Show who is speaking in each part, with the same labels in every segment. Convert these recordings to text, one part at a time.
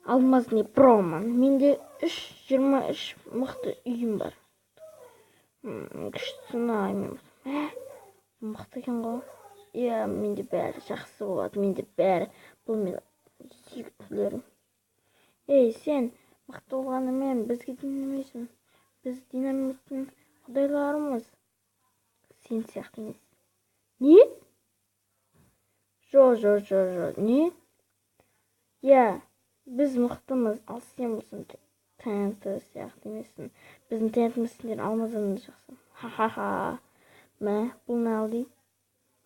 Speaker 1: алмазный проман. Менде 23 мықты үйім бар. Күштінаймын. Мықты екен ғой. Иә, менде бәрі жақсы болады. Менде бәрі. Бұл мен сүйіктілерім. Ей, сен мықты болғанымен бізге dinlemейсің. Біз динамиттің құдайларымыз. Сен сияқты емес. Не? Жо. Не? Иә, біз мықтымыз, ал сен болсын тнт сияқты емессің. Біздің тнтіміз сендер алмаздан жақсы. Ха-ха-ха. Мә, бұл не алды?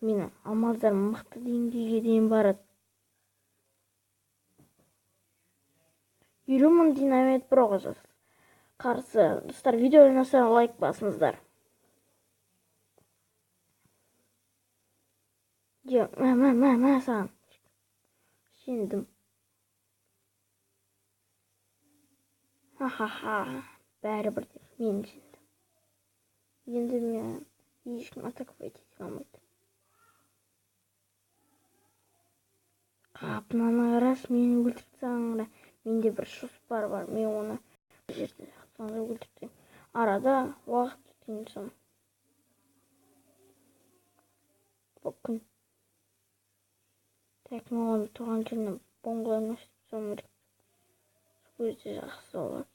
Speaker 1: Менің алмаздарым мықты деңгейге дейін барады. Үйрімін динамит проға қарсы. Достар, видео ұнаса лайк басыңыздар. Мә, саған. Сендім. Ха-ха-ха. Бәрі бірдей. Мен сендім. Енді мен ешкім атаковать ете алмайды. Қапынан рас мені өлтірсең, менде бір жоспар бар. Мен оны жерде өлтірсем. Арада уақыт өткен соң. Бұл күн. Так, мен оны тұрған жеріне бомбаларын ашып тастауым керек. Өте жақсы болады.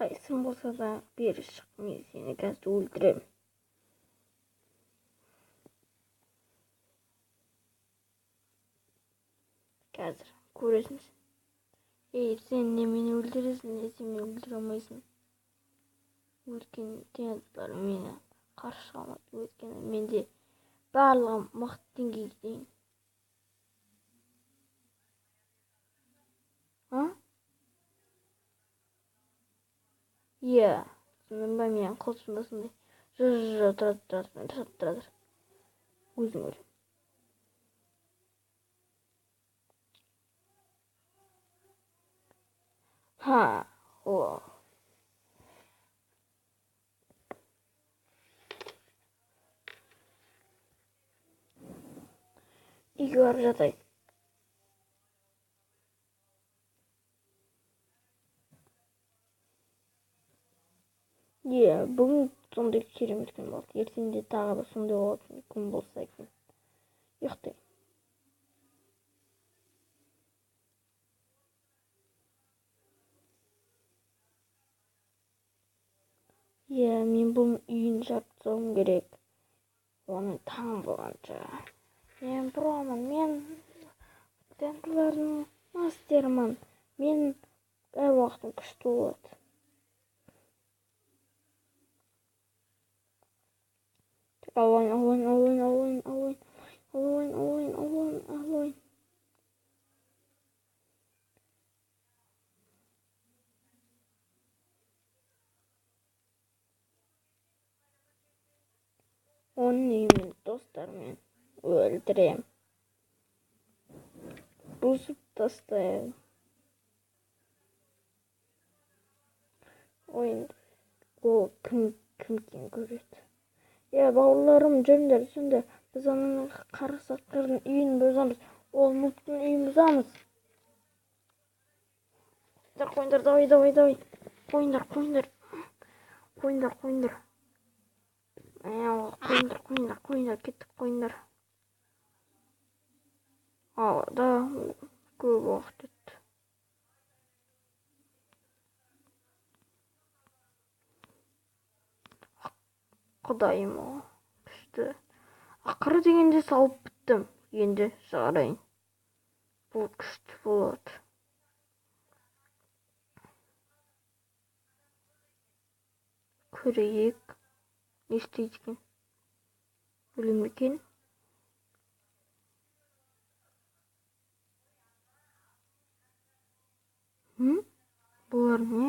Speaker 1: Қайсың болса да бері шық, мен сені қазір өлтіремін. Қазір көресің. Ей, сен не мені өлтіресің, не сен мені өлтіре алмайсың. Өйткені тенттар мені қарсы алмайды. Өйткені менде барлығым мықты деңгейге дейін. Иә, сонда мен қылышымда сондай. Тұрады. Өзің өл. О. Үйге барып жатайын. Иә, бүгін сондай керемет күн болды. Ертеңде тағы да сондай болатын күн болса екен. Ұйықтаймын. Иә, мен бұл үйін жартылауым керек. Оның таң болғанша. Мен проман, мен тентлердің мастермін. Мен әр уақытым күшті болады. Алайын. Оның үйімен достармен өлтірем. Бұзып тастайым. Ойын ол кім көреді. Иә, бауырларым, жүріңдер, сонда біз оның қарсаққардың үйін бұзамыз. Ол мұттың үйін бұзамыз. Қойындар, давай. Қойындар. Қойындар, кеттік қойындар. Да, көп уақыт өтті. Құдайым о, күшті. Ақыры дегенде салып біттім. Енді шығарайын. Бұл күшті болады. Көрейік. Не істейді екен? Өлі ме екен? Бұлар не?